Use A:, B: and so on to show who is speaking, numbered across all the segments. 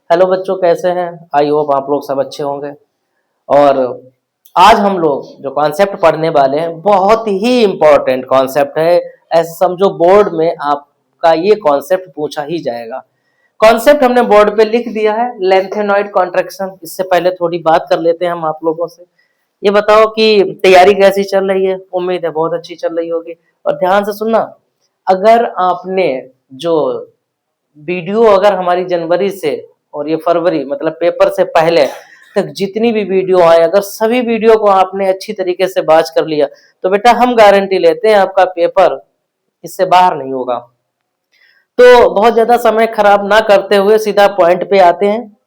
A: Hello बच्चों, कैसे हैं? आई होप आप लोग सब अच्छे होंगे। और आज हम लोग जो कॉन्सेप्ट पढ़ने वाले हैं बहुत ही इम्पोर्टेंट कॉन्सेप्ट है। ऐसे समझो बोर्ड में आपका ये कॉन्सेप्ट पूछा ही जाएगा। कॉन्सेप्ट हमने बोर्ड पे लिख दिया है, लेंथेनॉइड कॉन्ट्रैक्शन। इससे पहले थोड़ी बात कर लेते हैं हम आप लोगों से। ये बताओ कि तैयारी कैसी चल रही है? उम्मीद है बहुत अच्छी चल रही होगी। और ध्यान से सुनना, अगर आपने जो वीडियो अगर हमारी जनवरी से और ये फरवरी मतलब पेपर से पहले तक जितनी भी वीडियो आए, अगर सभी वीडियो को आपने अच्छी तरीके से बात कर लिया तो बेटा हम गारंटी लेते हैं आपका पेपर इससे बाहर नहीं होगा। तो बहुत ज्यादा समय खराब ना करते हुए सीधा पॉइंट पे आते हैं।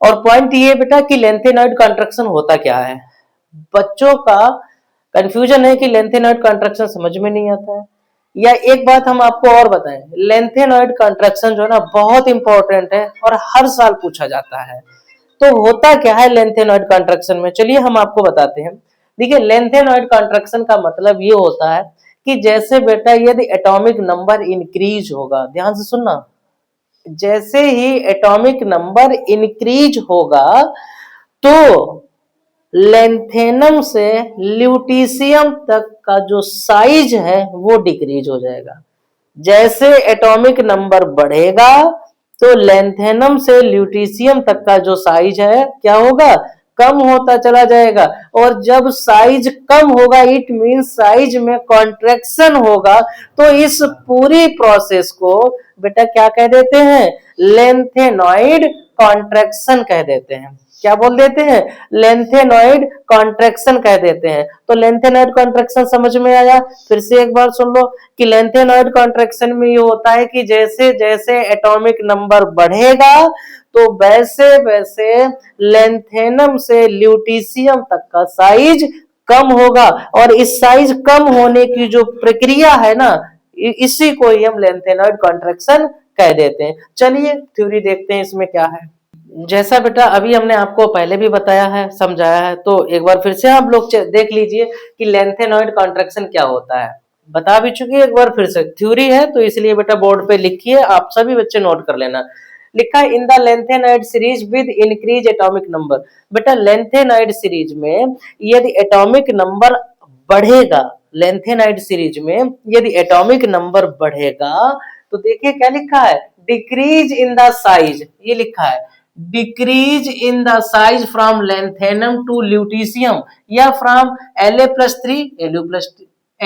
A: और पॉइंट ये बेटा कि लेंथेनॉइड कॉन्ट्रैक्शन होता क्या है। बच्चों का कंफ्यूजन है कि लेंथेनॉइड कॉन्ट्रैक्शन समझ में नहीं आता है। या एक बात हम आपको और बताएं, लेंथेनॉइड कॉन्ट्रैक्शन जो है ना बहुत इंपॉर्टेंट है और हर साल पूछा जाता है। तो होता क्या है लेंथेनॉइड कॉन्ट्रैक्शन में, चलिए हम आपको बताते हैं। देखिए, लेंथेनॉइड कॉन्ट्रैक्शन का मतलब ये होता है कि जैसे बेटा यदि एटॉमिक नंबर इंक्रीज होगा, ध्यान से सुनना, जैसे ही एटॉमिक नंबर इंक्रीज होगा तो लेंथेनम से ल्यूटीशियम तक का जो साइज है वो डिक्रीज हो जाएगा। जैसे एटॉमिक नंबर बढ़ेगा तो लेंथेनम से ल्यूटीशियम तक का जो साइज है क्या होगा, कम होता चला जाएगा। और जब साइज कम होगा इट मीन साइज में कॉन्ट्रैक्शन होगा, तो इस पूरी प्रोसेस को बेटा क्या कह देते हैं, लेंथेनॉइड कॉन्ट्रैक्शन कह देते हैं। क्या बोल देते हैं, लेंथेनॉइड कॉन्ट्रैक्शन कह देते हैं। तो लेंथेनॉइड कॉन्ट्रैक्शन समझ में आया? फिर से एक बार सुन लो कि लेंथेनॉइड कॉन्ट्रैक्शन में ये होता है कि जैसे जैसे एटॉमिक नंबर बढ़ेगा तो वैसे वैसे लेंथेनम से ल्यूटीशियम तक का साइज कम होगा। और इस साइज कम होने की जो प्रक्रिया है ना, इसी को ही हम लेंथेनॉइड कॉन्ट्रैक्शन कह देते हैं। चलिए थ्योरी देखते हैं इसमें क्या है। जैसा बेटा अभी हमने आपको पहले भी बताया है, समझाया है, तो एक बार फिर से आप लोग देख लीजिए कि लेंथेनॉइड कॉन्ट्रैक्शन क्या होता है। बता भी चुकी है, एक बार फिर से थ्योरी है तो इसलिए बेटा बोर्ड पे लिखिए, आप सभी बच्चे नोट कर लेना। लिखा है in the lanthanoid series with increase atomic number. बेटा लेंथेनॉइड सीरीज में यदि एटॉमिक नंबर बढ़ेगा, लेंथेनॉइड सीरीज में यदि एटॉमिक नंबर बढ़ेगा तो देखिए क्या लिखा है, डिक्रीज इन द साइज, ये लिखा है decrease in the size from lanthanum to lutetium या from La+3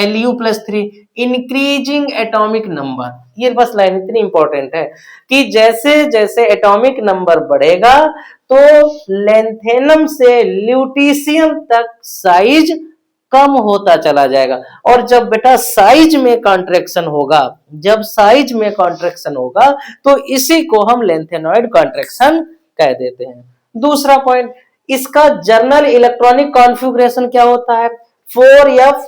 A: Lu+3 increasing atomic number. ये बस लाइन इतनी इंपॉर्टेंट है कि जैसे जैसे एटॉमिक नंबर बढ़ेगा तो लेंथेनम से ल्यूटीशियम तक साइज कम होता चला जाएगा। और जब बेटा साइज में कॉन्ट्रैक्शन होगा, जब साइज में कॉन्ट्रैक्शन होगा तो इसी को हम लेंथेनॉइड कॉन्ट्रैक्शन कह देते हैं। दूसरा पॉइंट, इसका जर्नल इलेक्ट्रॉनिक कॉन्फ़िगरेशन क्या होता है। 4f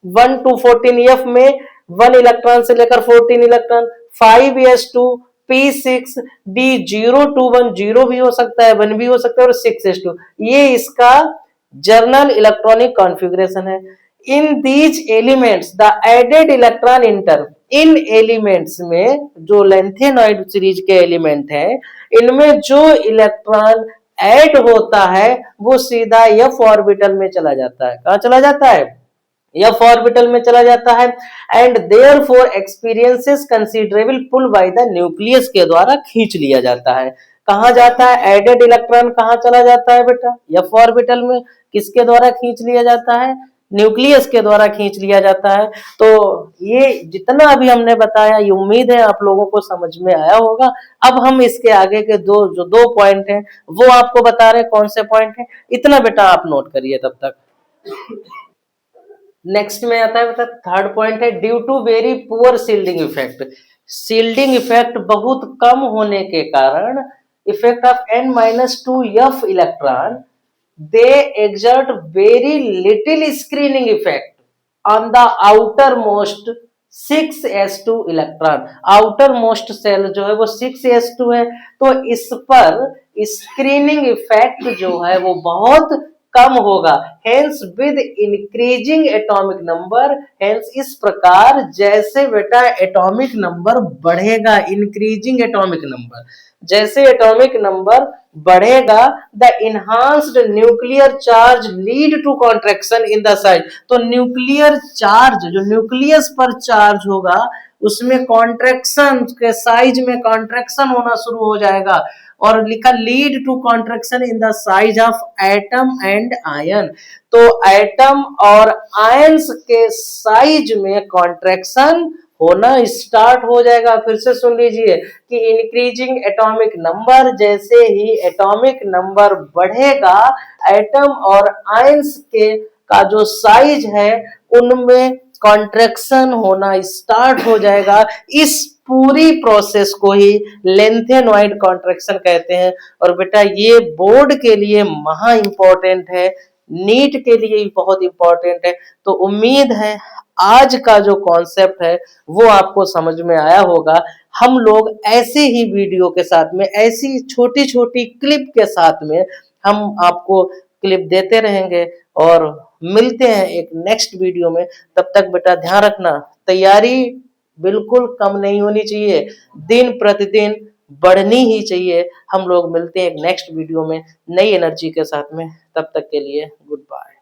A: 1 to 14f में 1 इलेक्ट्रॉन से लेकर 14 electron, 5s2 p6 d0 to 1 0 भी हो सकता है, 1 भी हो सकता है, और 6s2, ये इसका जर्नल इलेक्ट्रॉनिक कॉन्फ़िगरेशन है। In these elements the added electron enter, इन एलिमेंट्स में जो लेंथेनॉइड सीरीज के एलिमेंट है इनमें जो इलेक्ट्रॉन ऐड होता है वो सीधा f ऑर्बिटल में चला जाता है। कहां चला जाता है, f ऑर्बिटल में चला जाता है। And therefore experiences considerable pull by the nucleus के द्वारा खींच लिया जाता है। कहां जाता है, एडेड इलेक्ट्रॉन कहां चला जाता है बेटा, f ऑर्बिटल में। किसके द्वारा खींच लिया जाता है, न्यूक्लियस के द्वारा खींच लिया जाता है। तो ये जितना अभी हमने बताया ये उम्मीद है आप लोगों को समझ में आया होगा। अब हम इसके आगे के दो पॉइंट हैं वो आपको बता रहे हैं कौन से पॉइंट है, इतना बेटा आप नोट करिए तब तक। नेक्स्ट में आता है बेटा थर्ड पॉइंट है, due to very poor shielding effect. Shielding effect बहुत कम होने के कारण effect of n-2f electron, they exert very little screening effect on the outermost 6s2 electron. Outermost shell जो है वो 6s2 है, तो इस पर स्क्रीनिंग इफेक्ट जो है वो बहुत कम होगा। Hence with increasing atomic number, hence इस प्रकार जैसे बेटा एटॉमिक नंबर बढ़ेगा, इंक्रीजिंग एटॉमिक नंबर, जैसे एटॉमिक नंबर बढ़ेगा, the enhanced nuclear charge lead to contraction in the size. तो न्यूक्लियर चार्ज, जो न्यूक्लियस पर चार्ज होगा उसमें कॉन्ट्रैक्शन के साइज में कॉन्ट्रैक्शन होना शुरू हो जाएगा, और लिखा lead to contraction in the size of atom and ion. तो एटम और आयंस के साइज में कॉन्ट्रैक्शन होना स्टार्ट हो जाएगा। फिर से सुन लीजिए कि इंक्रीजिंग एटॉमिक नंबर, जैसे ही एटॉमिक नंबर बढ़ेगा एटम और आयंस के का जो साइज है उनमें कॉन्ट्रैक्शन होना स्टार्ट हो जाएगा। इस पूरी प्रोसेस को ही लेंथेनॉइड कॉन्ट्रैक्शन कहते हैं। और बेटा ये बोर्ड के लिए महा इंपॉर्टेंट है, नीट के लिए भी बहुत इंपॉर्टेंट है। तो उम्मीद है आज का जो कॉन्सेप्ट है वो आपको समझ में आया होगा। हम लोग ऐसे ही वीडियो के साथ में, ऐसी छोटी छोटी क्लिप के साथ में हम आपको क्लिप देते रहेंगे और मिलते हैं एक नेक्स्ट वीडियो में। तब तक बेटा ध्यान रखना, तैयारी बिल्कुल कम नहीं होनी चाहिए, दिन प्रतिदिन बढ़नी ही चाहिए। हम लोग मिलते हैं एक नेक्स्ट वीडियो में नई एनर्जी के साथ में, तब तक के लिए गुड बाय।